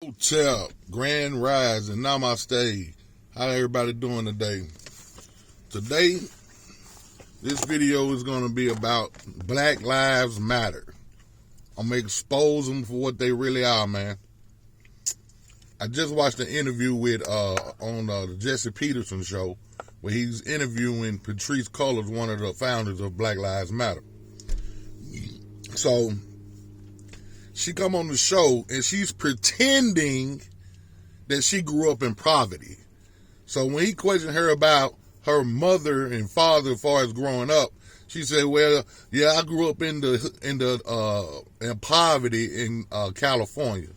Hotel, Grand Rise, and Namaste. How everybody doing today? Today, this video is going to be about Black Lives Matter. I'm going to expose them for what they really are, man. I just watched an interview with on the Jesse Peterson show where he's interviewing Patrice, Cullors, one of the founders of Black Lives Matter. So she come on the show and she's pretending that she grew up in poverty. So when he questioned her about her mother and father as far as growing up, she said, "Well, yeah, I grew up in poverty in California."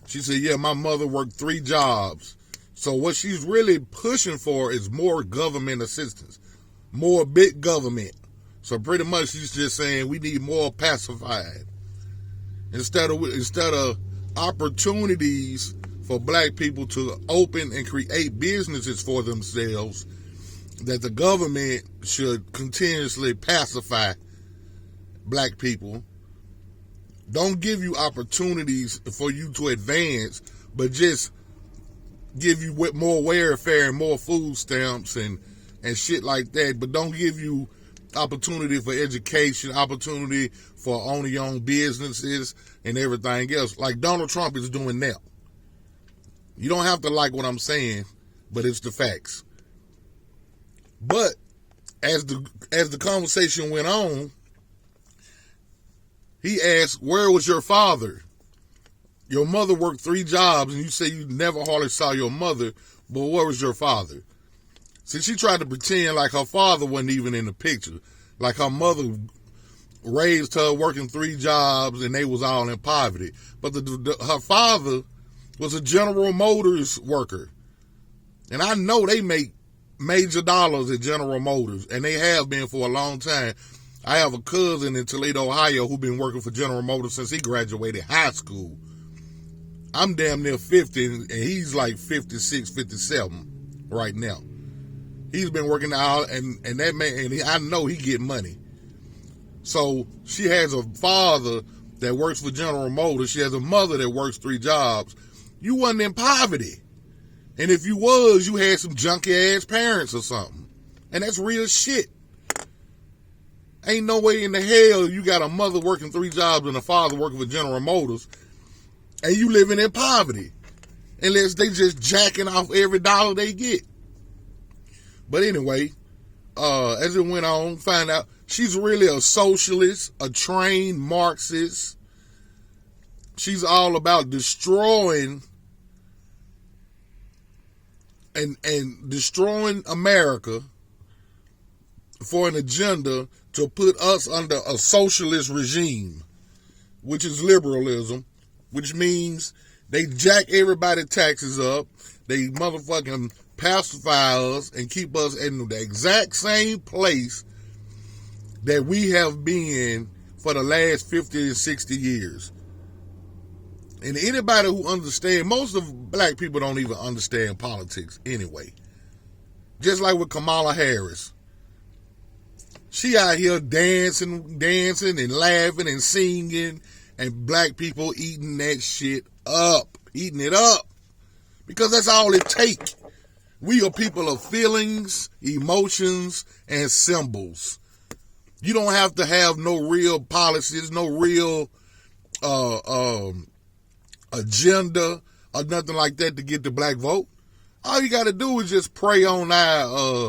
She said, "Yeah, my mother worked 3 jobs." So what she's really pushing for is more government assistance, more big government. So pretty much she's just saying we need more pacified. Instead of opportunities for black people to open and create businesses for themselves, that the government should continuously pacify black people. Don't give you opportunities for you to advance, but just give you more welfare and more food stamps and shit like that. But don't give you opportunity for education, opportunity for owning your own businesses and everything else, like Donald Trump is doing now. You don't have to like what I'm saying, but it's the facts. But as the conversation went on, he asked, "Where was your father? Your mother worked 3 jobs, and you say you never hardly saw your mother, but where was your father?" See, she tried to pretend like her father wasn't even in the picture, like her mother raised her working 3 jobs and they was all in poverty. But her father was a General Motors worker. And I know they make major dollars at General Motors, and they have been for a long time. I have a cousin in Toledo, Ohio, who's been working for General Motors since he graduated high school. I'm damn near 50, and he's like 56, 57 right now. He's been working out, and that man, and I know he get money. So she has a father that works for General Motors. She has a mother that works 3 jobs. You wasn't in poverty. And if you was, you had some junky ass parents or something. And that's real shit. Ain't no way in the hell you got a mother working 3 jobs and a father working for General Motors and you living in poverty. Unless they just jacking off every dollar they get. But anyway, as it went on, find out she's really a socialist, a trained Marxist. She's all about destroying and destroying America for an agenda to put us under a socialist regime, which is liberalism, which means they jack everybody's taxes up. They motherfucking pacify us and keep us in the exact same place that we have been for the last 50 and 60 years. And anybody who understands, most of black people don't even understand politics anyway. Just like with Kamala Harris. She out here dancing and laughing and singing, and black people eating that shit up, eating it up. Because that's all it takes. We are people of feelings, emotions, and symbols. You don't have to have no real policies, no real agenda or nothing like that to get the black vote. All you got to do is just prey on our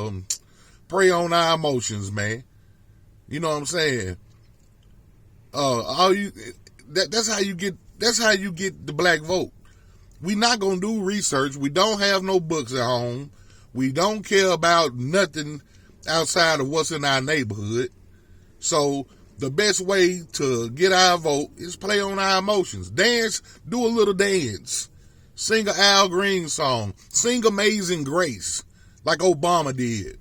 emotions, man. You know what I'm saying? That's how you get the black vote. We not gonna do research. We don't have no books at home. We don't care about nothing outside of what's in our neighborhood. So the best way to get our vote is play on our emotions. Dance, do a little dance. Sing an Al Green song. Sing Amazing Grace, like Obama did.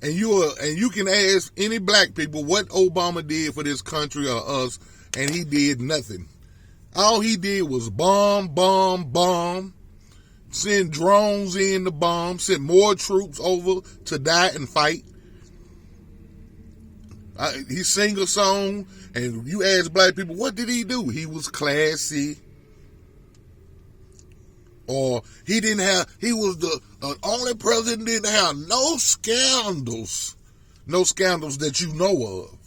And you can ask any black people what Obama did for this country or us, and he did nothing. All he did was bomb, send drones in to bomb, send more troops over to die and fight. He sang a song, and you ask black people, what did he do? He was classy. Or he was the only president that didn't have no scandals that you know of.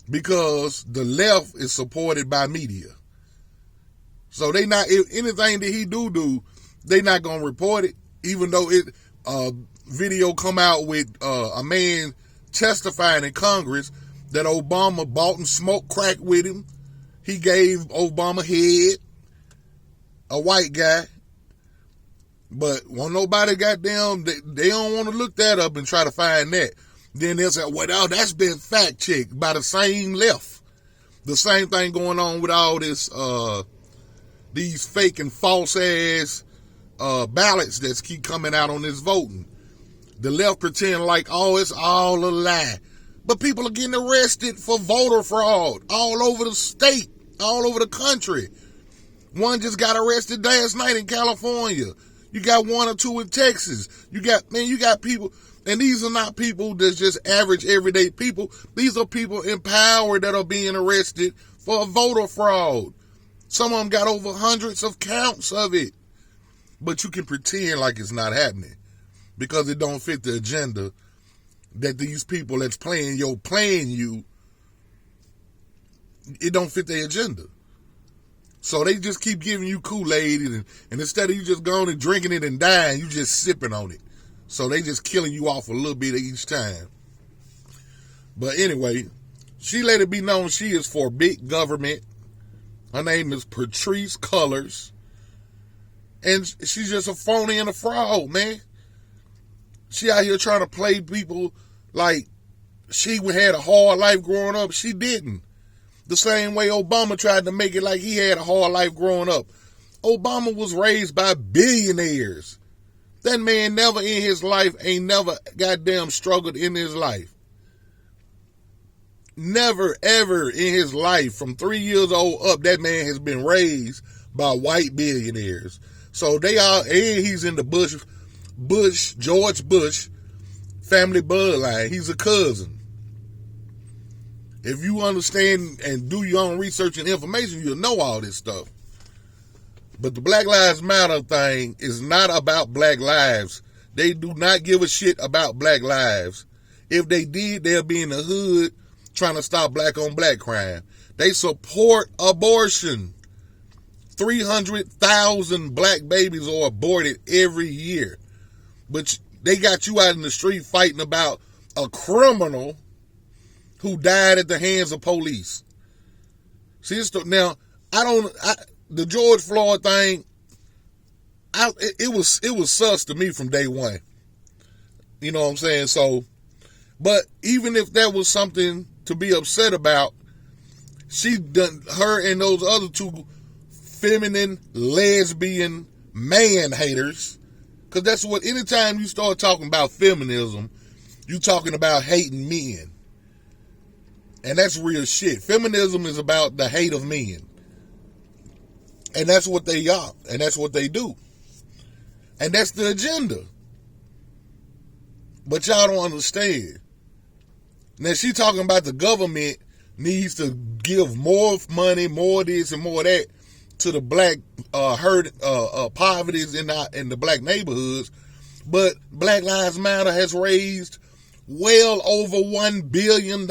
Because the left is supported by media. So they not, if anything that he do, they not going to report it, even though video come out with a man testifying in Congress that Obama bought and smoked crack with him. He gave Obama head, a white guy. But when nobody goddamn, they don't want to look that up and try to find that. Then they'll say, well, that's been fact checked by the same left. The same thing going on with all this, these fake and false ass ballots that keep coming out on this voting. The left pretend like, oh, it's all a lie. But people are getting arrested for voter fraud all over the state, all over the country. One just got arrested last night in California. You got one or two in Texas. You got people, and these are not people that's just average everyday people. These are people in power that are being arrested for voter fraud. Some of them got over hundreds of counts of it. But you can pretend like it's not happening because it don't fit the agenda that these people that's playing you, it don't fit their agenda. So they just keep giving you Kool-Aid, and instead of you just going and drinking it and dying, you just sipping on it. So they just killing you off a little bit each time. But anyway, she let it be known she is for big government. Her name is Patrice Cullors. And she's just a phony and a fraud, man. She out here trying to play people like she had a hard life growing up. She didn't. The same way Obama tried to make it like he had a hard life growing up. Obama was raised by billionaires. That man never in his life ain't never goddamn struggled in his life. Never, ever in his life, from 3 years old up, that man has been raised by white billionaires. So they are, and he's in the George Bush family bloodline. He's a cousin. If you understand and do your own research and information, you'll know all this stuff. But the Black Lives Matter thing is not about black lives. They do not give a shit about black lives. If they did, they'll be in the hood trying to stop black on black crime. They support abortion. 300,000 black babies are aborted every year. But they got you out in the street fighting about a criminal who died at the hands of police. See, now, the George Floyd thing, it was sus to me from day one. You know what I'm saying? So, but even if that was something to be upset about, her and those other two feminine, lesbian, man haters, because that's what, anytime you start talking about feminism, you talking about hating men. And that's real shit. Feminism is about the hate of men. And that's what they are. And that's what they do. And that's the agenda. But y'all don't understand. Now, she talking about the government needs to give more money, more this and more that to the black poverties in the black neighborhoods. But Black Lives Matter has raised well over $1 billion.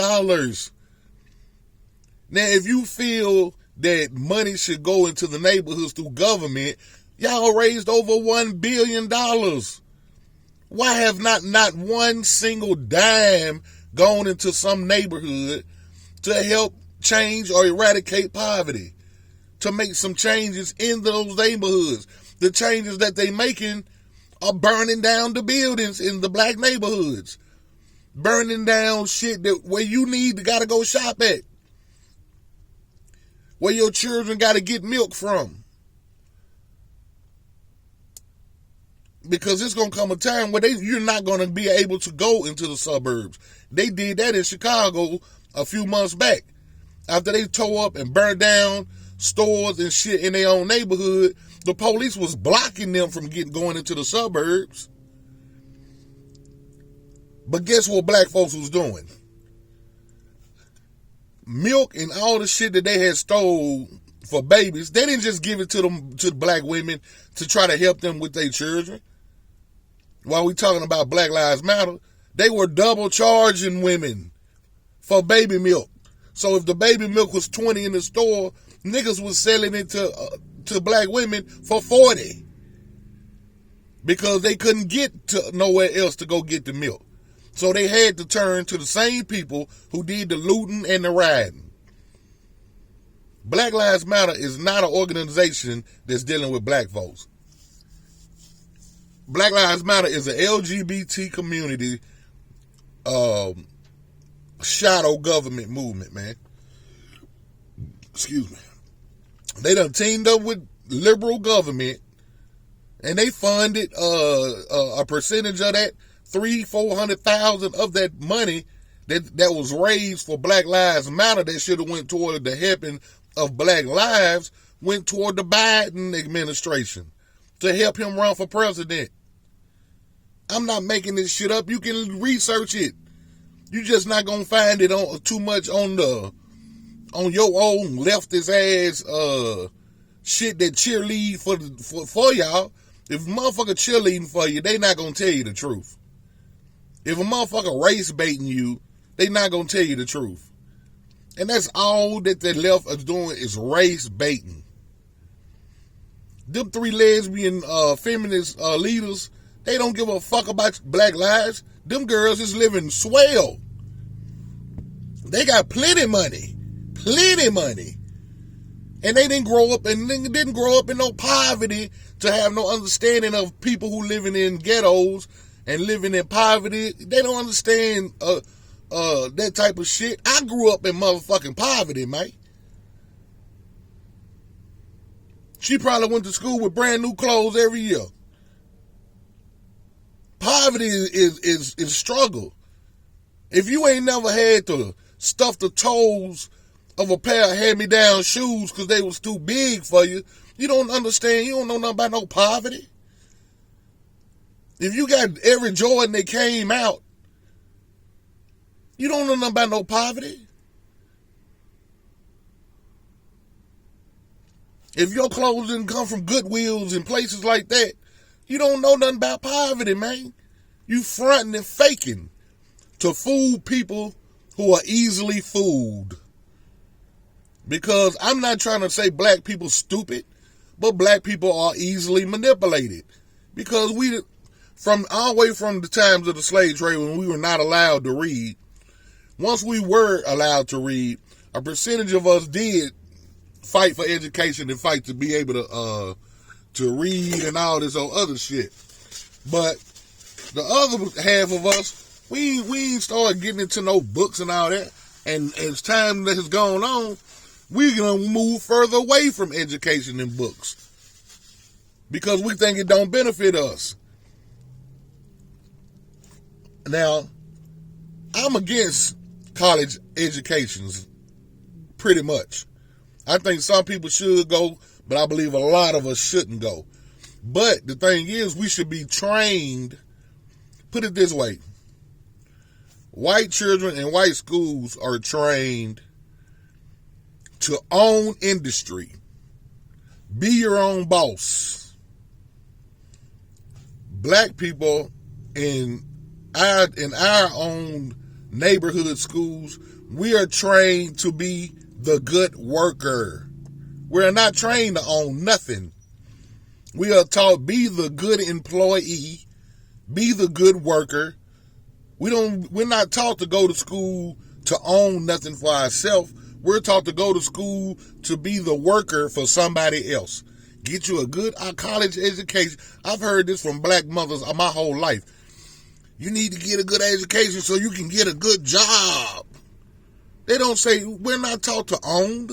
Now, if you feel that money should go into the neighborhoods through government, y'all raised over $1 billion. Why have not one single dime gone into some neighborhood to help change or eradicate poverty? To make some changes in those neighborhoods. The changes that they making are burning down the buildings in the black neighborhoods. Burning down shit where you gotta go shop at. Where your children got to get milk from. Because it's going to come a time where you're not going to be able to go into the suburbs. They did that in Chicago a few months back. After they tore up and burned down stores and shit in their own neighborhood, the police was blocking them from going into the suburbs. But guess what black folks was doing? Milk and all the shit that they had stole for babies. They didn't just give it to the black women to try to help them with their children. While we talking about Black Lives Matter, they were double charging women for baby milk. So if the baby milk was $20 in the store, niggas was selling it to black women for $40 because they couldn't get to nowhere else to go get the milk. So they had to turn to the same people who did the looting and the rioting. Black Lives Matter is not an organization that's dealing with black folks. Black Lives Matter is an LGBT community shadow government movement, man. Excuse me. They done teamed up with liberal government, and they funded a percentage of that, 300,000-400,000 of that money that was raised for Black Lives Matter that should have went toward the helping of black lives, went toward the Biden administration to help him run for president. I'm not making this shit up. You can research it. You just not gonna find it on too much on your own leftist ass shit that cheerlead for y'all. If a motherfucker cheerleading for you, they not gonna tell you the truth. If a motherfucker race baiting you, they not gonna tell you the truth. And that's all that the left is doing is race baiting. Them three lesbian feminist leaders, they don't give a fuck about black lives. Them girls is living swell. They got plenty money. Plenty money. And they didn't grow up in no poverty to have no understanding of people who living in ghettos and living in poverty. They don't understand that type of shit. I grew up in motherfucking poverty, mate. She probably went to school with brand new clothes every year. Poverty is struggle. If you ain't never had to stuff the toes of a pair of hand-me-down shoes because they was too big for you, you don't understand. You don't know nothing about no poverty. If you got every Jordan that came out, you don't know nothing about no poverty. If your clothes didn't come from Goodwills and places like that, you don't know nothing about poverty, man. You fronting and faking to fool people who are easily fooled. Because I'm not trying to say black people stupid, but black people are easily manipulated. Because all the way from the times of the slave trade when we were not allowed to read, once we were allowed to read, a percentage of us did fight for education and fight to be able to read and all this other shit. But the other half of us, we ain't started getting into no books and all that. And as time that has gone on, we're going to move further away from education and books because we think it don't benefit us. Now, I'm against college educations pretty much. I think some people should go, but I believe a lot of us shouldn't go. But the thing is, we should be trained. Put it this way. White children in white schools are trained to own industry. Be your own boss. Black people in our own neighborhood schools, we are trained to be the good worker. We're not trained to own nothing. We are taught be the good employee, be the good worker. We're not taught to go to school to own nothing for ourselves. We're taught to go to school to be the worker for somebody else. Get you a good college education. I've heard this from black mothers my whole life. You need to get a good education so you can get a good job. They don't say we're not taught to own.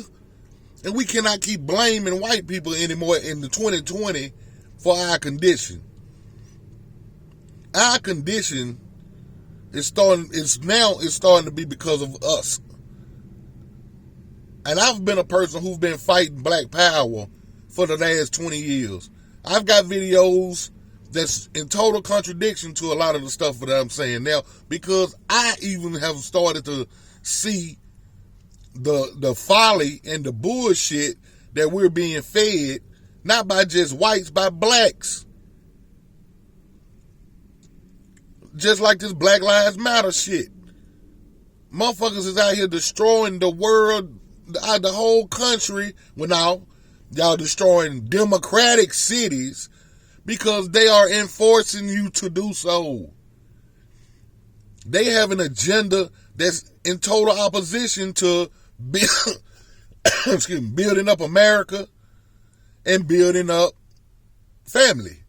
And we cannot keep blaming white people anymore in the 2020 for our condition. Our condition is starting to be because of us. And I've been a person who's been fighting black power for the last 20 years. I've got videos that's in total contradiction to a lot of the stuff that I'm saying now because I even have started to see the folly and the bullshit that we're being fed, not by just whites, by blacks. Just like this Black Lives Matter shit. Motherfuckers is out here destroying the world, the whole country. Well, now, y'all destroying democratic cities because they are enforcing you to do so. They have an agenda that's in total opposition to building up America and building up family.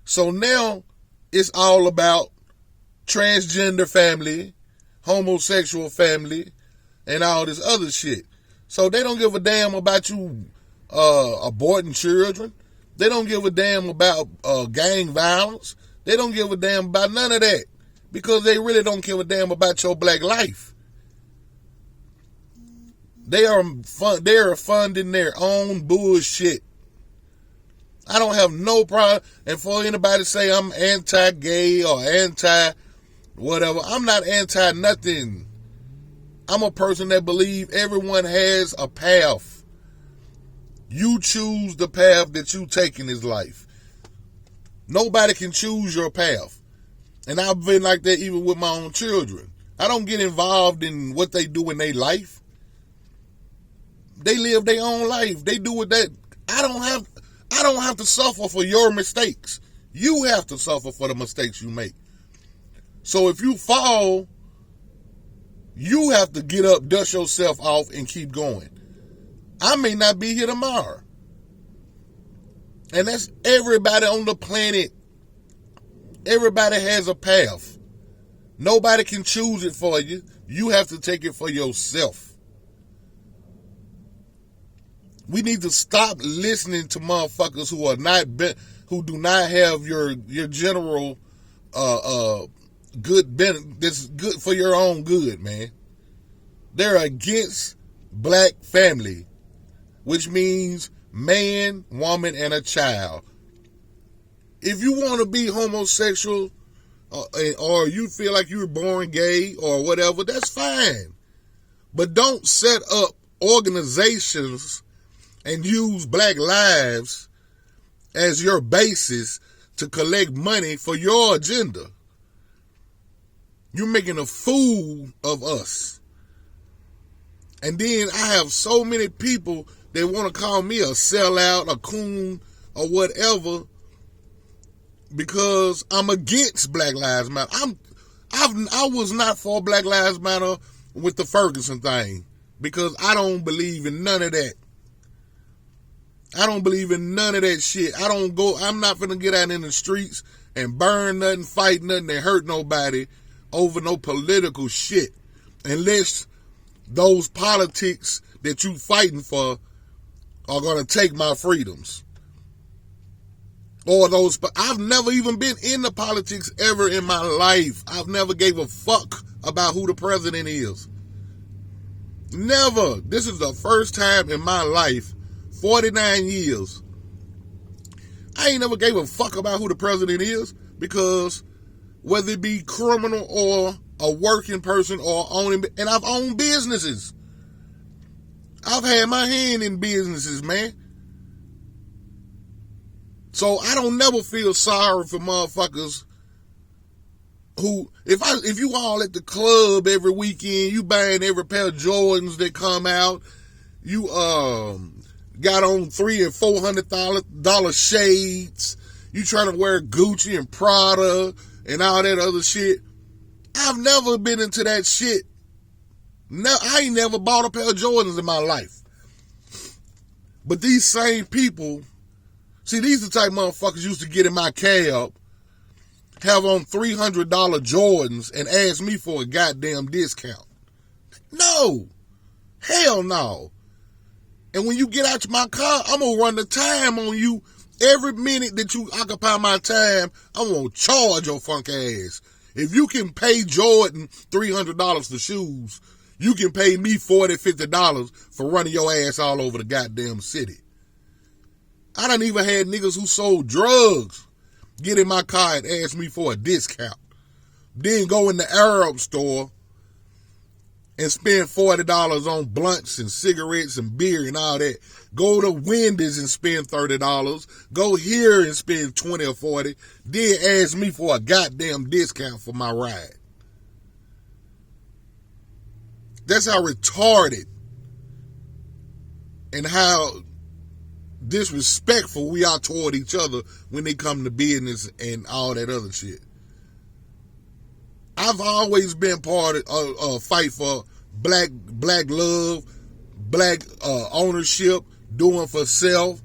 So now it's all about transgender family, homosexual family, and all this other shit. So they don't give a damn about you aborting children. They don't give a damn about gang violence. They don't give a damn about none of that because they really don't give a damn about your black life. They are funding their own bullshit. I don't have no problem. And for anybody to say I'm anti-gay or anti-whatever, I'm not anti-nothing. I'm a person that believes everyone has a path. You choose the path that you take in this life. Nobody can choose your path. And I've been like that even with my own children. I don't get involved in what they do in their life. They live their own life. They do what they... I don't have to suffer for your mistakes. You have to suffer for the mistakes you make. So if you fall, you have to get up, dust yourself off, and keep going. I may not be here tomorrow. And that's everybody on the planet. Everybody has a path. Nobody can choose it for you. You have to take it for yourself. We need to stop listening to motherfuckers who do not have your general good that's good for your own good, man. They're against black family, which means man, woman, and a child. If you want to be homosexual or you feel like you were born gay or whatever, that's fine. But don't set up organizations and use black lives as your basis to collect money for your agenda. You're making a fool of us. And then I have so many people that want to call me a sellout, a coon, or whatever, because I'm against Black Lives Matter. I was not for Black Lives Matter with the Ferguson thing because I don't believe in none of that. I don't believe in none of that shit. I'm not finna get out in the streets and burn nothing, fight nothing, and hurt nobody over no political shit. Unless those politics that you fighting for are gonna take my freedoms. I've never even been into politics ever in my life. I've never gave a fuck about who the president is. Never. This is the first time in my life, 49 years, I ain't never gave a fuck about who the president is because whether it be criminal or a working person or owning, and I've owned businesses. I've had my hand in businesses, man. So I don't never feel sorry for motherfuckers who, if you all at the club every weekend, you buying every pair of Jordans that come out, you got on $300 and $400 shades, you trying to wear Gucci and Prada and all that other shit. I've never been into that shit. No, I ain't never bought a pair of Jordans in my life. But these same people, see, these the type of motherfuckers used to get in my cab, have on $300 Jordans, and ask me for a goddamn discount. No. Hell no. And when you get out of my car, I'm going to run the time on you. Every minute that you occupy my time, I'm going to charge your funk ass. If you can pay Jordan $300 for shoes, you can pay me $40, $50 for running your ass all over the goddamn city. I done even had niggas who sold drugs get in my car and ask me for a discount. Then go in the Arab store and spend $40 on blunts and cigarettes and beer and all that. Go to Wendy's and spend $30. Go here and spend 20 or 40. Then ask me for a goddamn discount for my ride. That's how retarded and how disrespectful we are toward each other when they come to business and all that other shit. I've always been part of a fight for black love, black ownership, doing for self,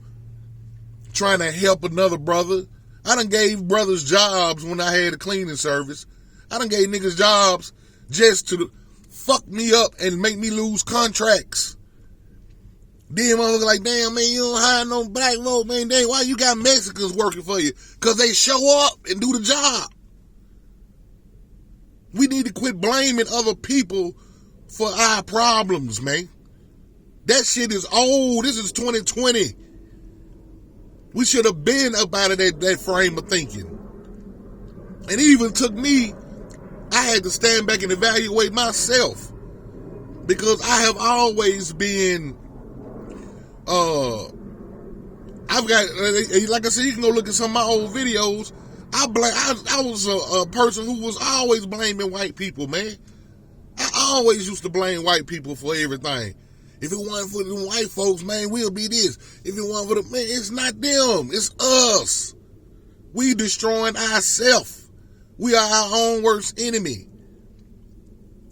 trying to help another brother. I done gave brothers jobs when I had a cleaning service. I done gave niggas jobs just to fuck me up and make me lose contracts. Then motherfuckers like, damn, man, you don't hire no black folk, man. Dang, why you got Mexicans working for you? Because they show up and do the job. We need to quit blaming other people for our problems, man. That shit is old. This is 2020. We should have been up out of that frame of thinking. And it even took me, I had to stand back and evaluate myself. Because I have always been, I've got, like I said, you can go look at some of my old videos. I was a person who was always blaming white people, man. I always used to blame white people for everything. If it wasn't for the white folks, man, we'll be this. If it wasn't for the, man, it's not them. It's us. We destroying ourselves. We are our own worst enemy.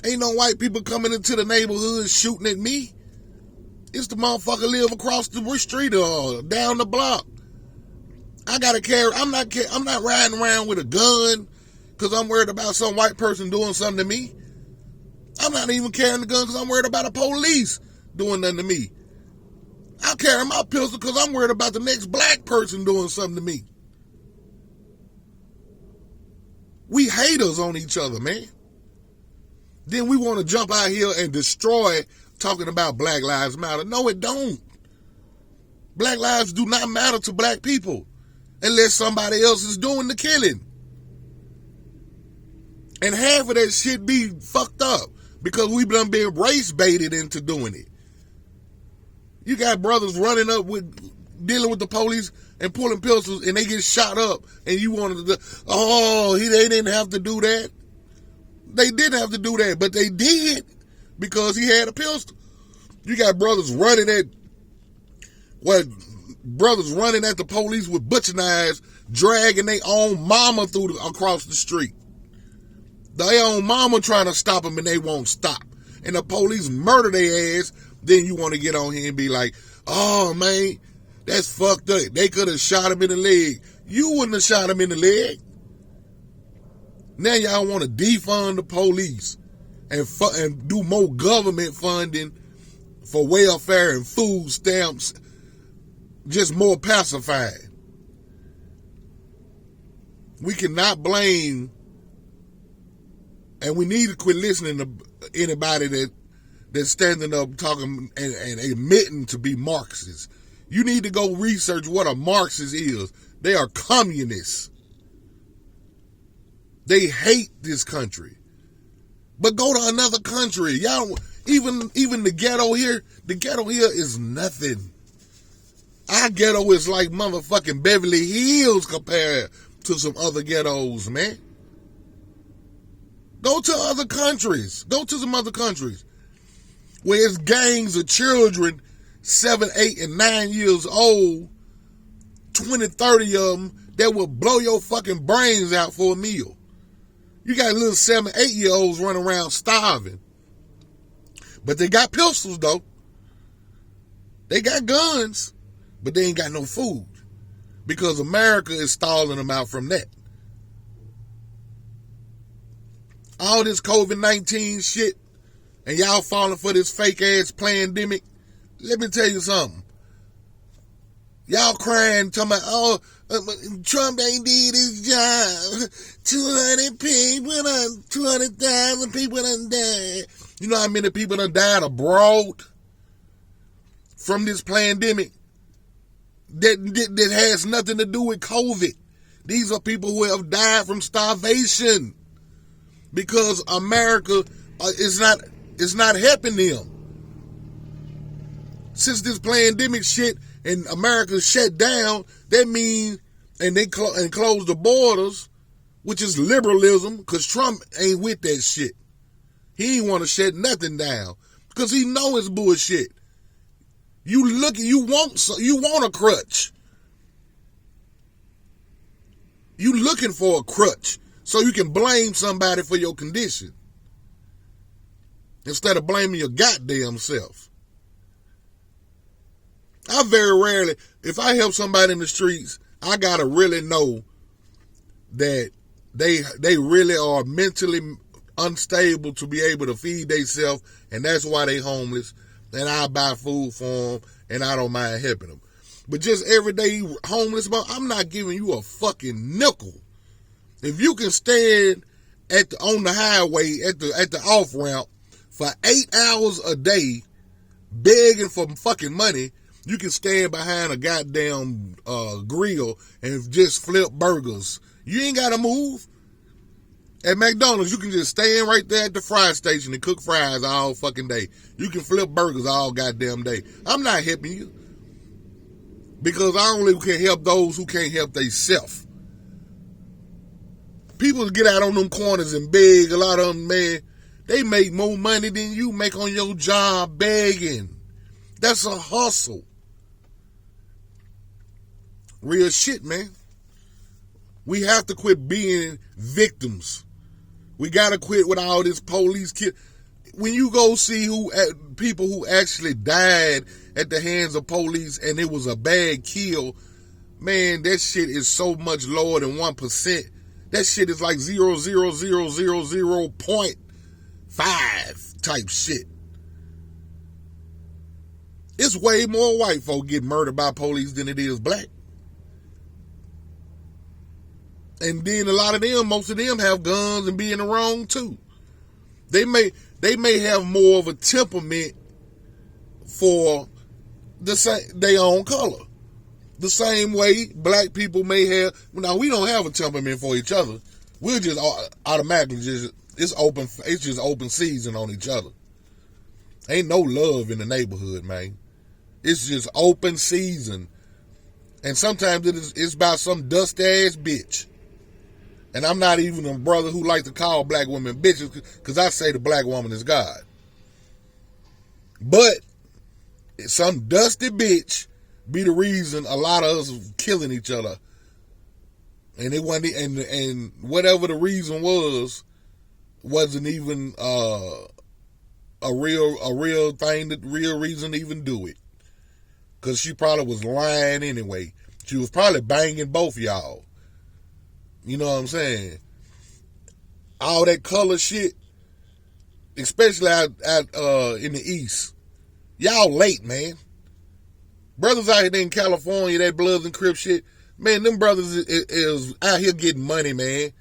Ain't no white people coming into the neighborhood shooting at me. It's the motherfucker live across the street or down the block. I gotta carry. I'm not riding around with a gun because I'm worried about some white person doing something to me. I'm not even carrying the gun because I'm worried about the police doing nothing to me. I carry my pistol because I'm worried about the next black person doing something to me. We haters on each other, man. Then we want to jump out here and destroy talking about Black Lives Matter. No, it don't. Black lives do not matter to black people unless somebody else is doing the killing. And half of that shit be fucked up because we've done been race baited into doing it. You got brothers running up with, dealing with the police and pulling pistols and they get shot up and you wanted to, they didn't have to do that. They didn't have to do that, but they did because he had a pistol. You got brothers running at the police with butcher knives, dragging their own mama across the street. Their own mama trying to stop them and they won't stop. And the police murder their ass. Then you want to get on here and be like, oh man, that's fucked up. They could have shot him in the leg. You wouldn't have shot him in the leg. Now y'all want to defund the police and do more government funding for welfare and food stamps, just more pacified. We cannot blame, and we need to quit listening to anybody that's standing up talking and admitting to be Marxists. You need to go research what a Marxist is. They are communists. They hate this country. But go to another country. Y'all, even the ghetto here is nothing. Our ghetto is like motherfucking Beverly Hills compared to some other ghettos, man. Go to other countries. Go to some other countries where it's gangs of children, 7, 8, and 9 years old, 20, 30 of them that will blow your fucking brains out for a meal. You got little 7, 8-year-olds running around starving. But they got pistols, though. They got guns, but they ain't got no food because America is stalling them out from that. All this COVID-19 shit and y'all falling for this fake-ass pandemic, let me tell you something. Y'all crying, talking about, Trump ain't did his job. 200,000 people done died. You know how many people done died abroad from this pandemic that has nothing to do with COVID? These are people who have died from starvation because America is not It's not helping them. Since this pandemic shit and America shut down, that means, and they closed the borders, which is liberalism, because Trump ain't with that shit. He ain't want to shut nothing down because he know it's bullshit. You want a crutch. You looking for a crutch so you can blame somebody for your condition instead of blaming your goddamn self. I very rarely, if I help somebody in the streets, I gotta really know that they really are mentally unstable to be able to feed themselves, and that's why they homeless, and I buy food for them, and I don't mind helping them. But just everyday homeless, I'm not giving you a fucking nickel. If you can stand on the highway at the off ramp for 8 hours a day begging for fucking money, you can stand behind a goddamn grill and just flip burgers. You ain't gotta move. At McDonald's, you can just stand right there at the fry station and cook fries all fucking day. You can flip burgers all goddamn day. I'm not helping you. Because I only can help those who can't help themselves. People get out on them corners and beg. A lot of them, man, they make more money than you make on your job begging. That's a hustle. Real shit, man. We have to quit being victims. We got to quit with all this police kid. When you go see people who actually died at the hands of police and it was a bad kill, man, that shit is so much lower than 1%. That shit is like 0.5 type shit. It's way more white folk get murdered by police than it is black. And then a lot of them, most of them have guns and be in the wrong too. They may have more of a temperament for their own color. The same way black people may have. Now, we don't have a temperament for each other. We're just automatically it's just open season on each other. Ain't no love in the neighborhood, man. It's just open season. And sometimes it's about some dusty ass bitch. And I'm not even a brother who like to call black women bitches, because I say the black woman is God. But some dusty bitch be the reason a lot of us killing each other. And it wasn't, and whatever the reason wasn't even a real thing, the real reason to even do it. Because she probably was lying anyway. She was probably banging both y'all. You know what I'm saying? All that color shit, especially out in the East. Y'all late, man. Brothers out here in California, that Bloods and Crips shit, man, them brothers is out here getting money, man.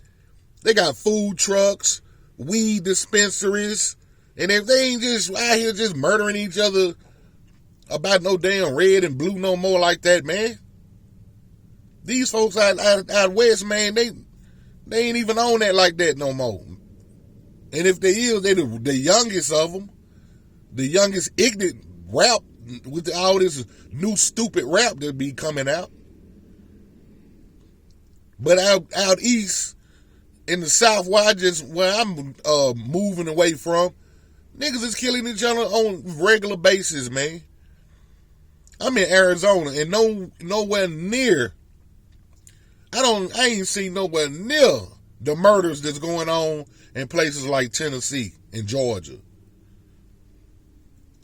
They got food trucks, weed dispensaries, and if they ain't just out here just murdering each other about no damn red and blue no more like that, man. These folks out west, man, they ain't even on that like that no more. And if they is, they the youngest of them, the youngest ignorant rap with all this new stupid rap that be coming out. But out east, in the South, where I'm moving away from, niggas is killing each other on regular basis, man. I'm in Arizona and nowhere near. I ain't seen nowhere near the murders that's going on in places like Tennessee and Georgia.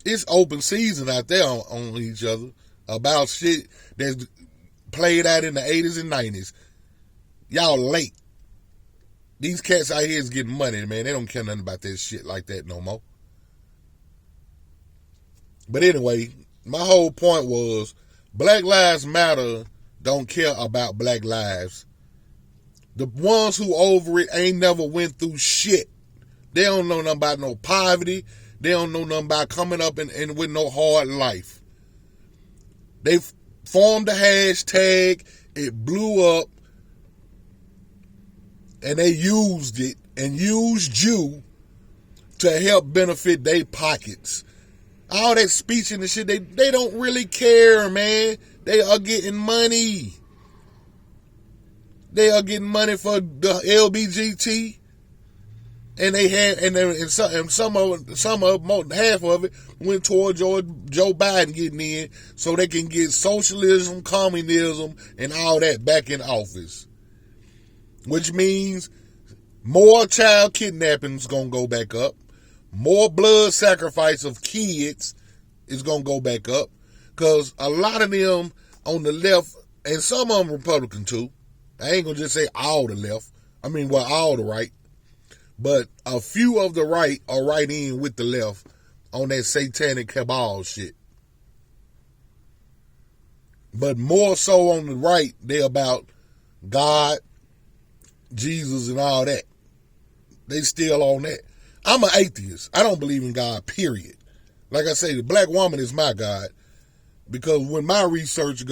It's open season out there on each other about shit that's played out in the 80s and 90s. Y'all late. These cats out here is getting money, man. They don't care nothing about that shit like that no more. But anyway, my whole point was Black Lives Matter don't care about black lives. The ones who over it ain't never went through shit. They don't know nothing about no poverty. They don't know nothing about coming up and with no hard life. They formed a hashtag. It blew up. And they used it and used you to help benefit their pockets. All that speech and the shit, they don't really care, man. They are getting money. They are getting money for the LBGT. And they had, and some of half of it went toward Joe Biden getting in, so they can get socialism, communism, and all that back in office. Which means more child kidnapping is gonna go back up, more blood sacrifice of kids is gonna go back up, because a lot of them on the left, and some of them Republican too. I ain't gonna just say all the left. I mean, well, all the right. But a few of the right are right in with the left on that satanic cabal shit. But more so on the right, they're about God, Jesus, and all that. They still on that. I'm an atheist. I don't believe in God, period. Like I say, the black woman is my God. Because when my research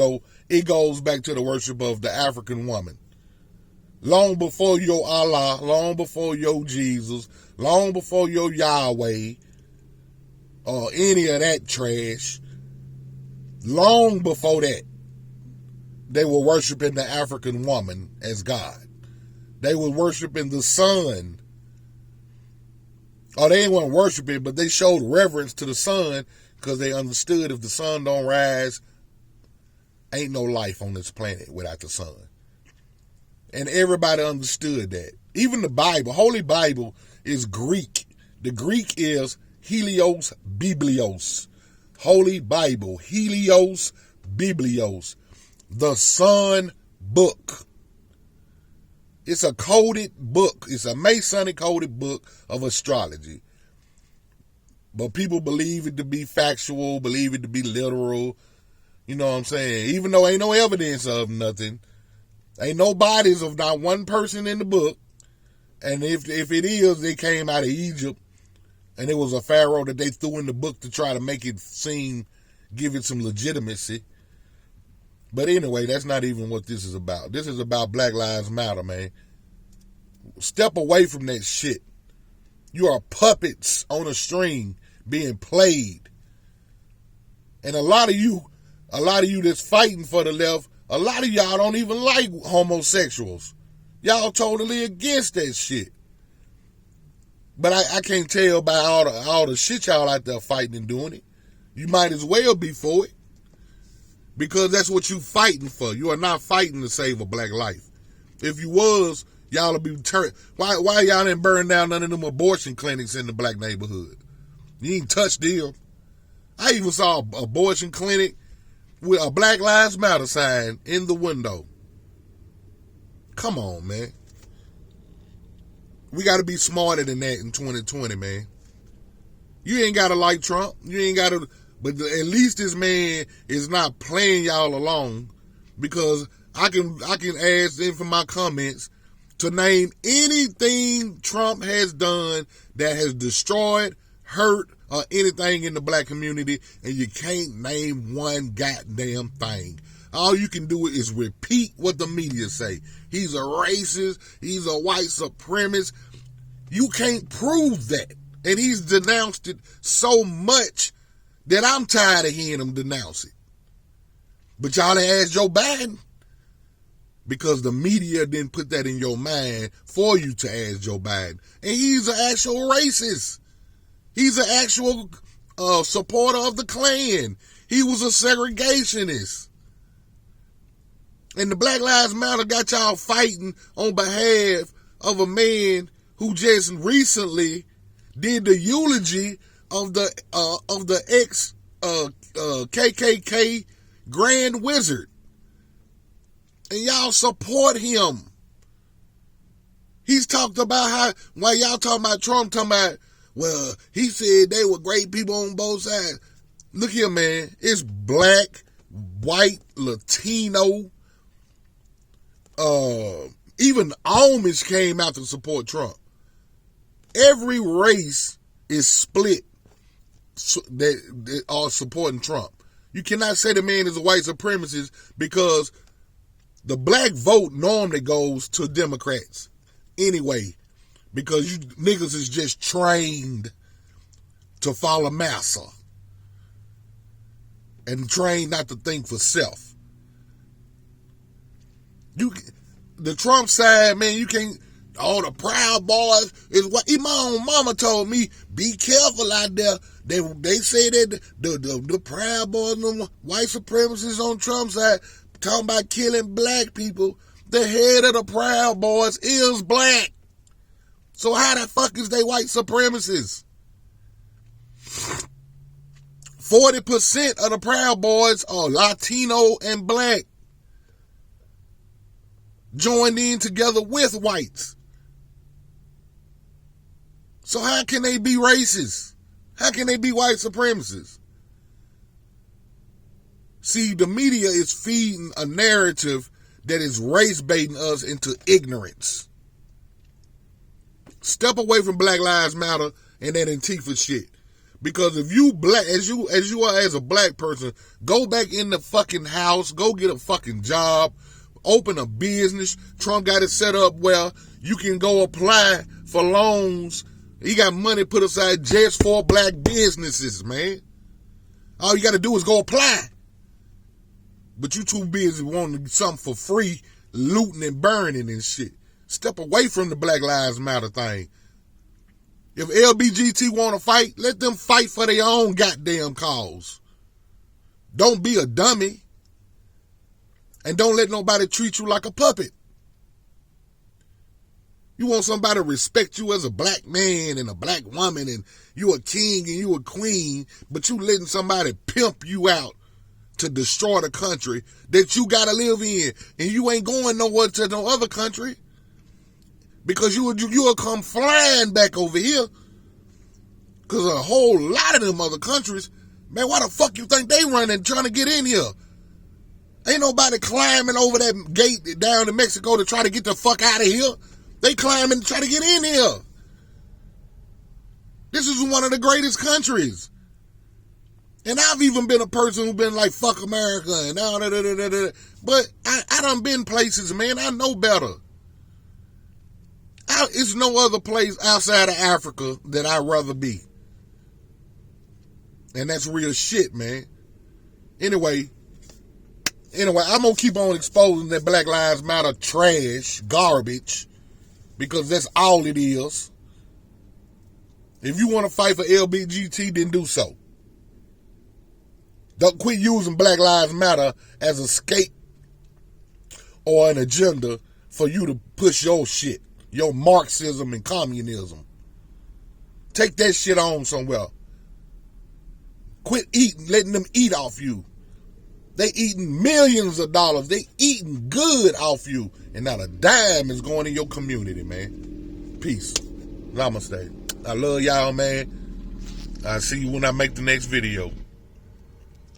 it goes back to the worship of the African woman. Long before your Allah, long before your Jesus, long before your Yahweh, or any of that trash, long before that, they were worshiping the African woman as God. They were worshiping the sun. Or they didn't want to worship it, but they showed reverence to the sun because they understood if the sun don't rise, ain't no life on this planet without the sun. And everybody understood that. Even the Bible, Holy Bible, is Greek. The Greek is Helios Biblios. Holy Bible, Helios Biblios. The Sun Book. It's a coded book. It's a Masonic coded book of astrology. But people believe it to be factual, believe it to be literal. You know what I'm saying? Even though ain't no evidence of nothing. Ain't no bodies of not one person in the book. And if it is, they came out of Egypt. And it was a pharaoh that they threw in the book to try to make it give it some legitimacy. But anyway, that's not even what this is about. This is about Black Lives Matter, man. Step away from that shit. You are puppets on a string being played. And a lot of you that's fighting for the left, a lot of y'all don't even like homosexuals. Y'all totally against that shit. But I can't tell by all the shit y'all out there fighting and doing it. You might as well be for it. Because that's what you fighting for. You are not fighting to save a black life. If you was, y'all would be turned. Why y'all didn't burn down none of them abortion clinics in the black neighborhood? You ain't touched them. I even saw an abortion clinic with a Black Lives Matter sign in the window. Come on, man. We got to be smarter than that in 2020, man. You ain't got to like Trump. You ain't got to, but at least this man is not playing y'all along, because I can ask them for my comments to name anything Trump has done that has destroyed, hurt, or anything in the black community, and you can't name one goddamn thing. All you can do is repeat what the media say. He's a racist. He's a white supremacist. You can't prove that. And he's denounced it so much that I'm tired of hearing him denounce it. But y'all didn't ask Joe Biden, because the media didn't put that in your mind for you to ask Joe Biden. And he's an actual racist. He's an actual supporter of the Klan. He was a segregationist. And the Black Lives Matter got y'all fighting on behalf of a man who just recently did the eulogy of the ex KKK Grand Wizard. And y'all support him. He's talked about while y'all talking about Trump, talking about, well, he said they were great people on both sides. Look here, man. It's black, white, Latino. Even Amish came out to support Trump. Every race is split that are supporting Trump. You cannot say the man is a white supremacist, because the black vote normally goes to Democrats anyway, Because you niggas is just trained to follow massa. And trained not to think for self. The Trump side, man, you can't, all the Proud Boys, is what my own mama told me, be careful out there. They say that the Proud Boys, the white supremacists on Trump's side, talking about killing black people. The head of the Proud Boys is black. So how the fuck is they white supremacists? 40% of the Proud Boys are Latino and black. Joined in together with whites. So how can they be racist? How can they be white supremacists? See, the media is feeding a narrative that is race baiting us into ignorance. Step away from Black Lives Matter and that Antifa shit. Because if you black, as you are as a black person, go back in the fucking house, go get a fucking job, open a business. Trump got it set up where you can go apply for loans. He got money put aside just for black businesses, man. All you got to do is go apply. But you too busy wanting something for free, looting and burning and shit. Step away from the Black Lives Matter thing. If LGBT want to fight, let them fight for their own goddamn cause. Don't be a dummy. And don't let nobody treat you like a puppet. You want somebody to respect you as a black man and a black woman, and you a king and you a queen, but you letting somebody pimp you out to destroy the country that you got to live in. And you ain't going nowhere to no other country. Because you'll come flying back over here. Because a whole lot of them other countries, man, why the fuck you think they running trying to get in here? Ain't nobody climbing over that gate down in Mexico to try to get the fuck out of here. They climbing to try to get in here. This is one of the greatest countries. And I've even been a person who's been like, fuck America and all that. But I done been places, man. I know better. It's no other place outside of Africa that I'd rather be. And that's real shit, man. Anyway, I'm going to keep on exposing that Black Lives Matter trash, garbage, because that's all it is. If you want to fight for LGBT, then do so. Don't quit using Black Lives Matter as a scape or an agenda for you to push your shit. Your Marxism and communism. Take that shit on somewhere. Quit eating, letting them eat off you. They eating millions of dollars. They eating good off you. And not a dime is going in your community, man. Peace. Namaste. I love y'all, man. I'll see you when I make the next video.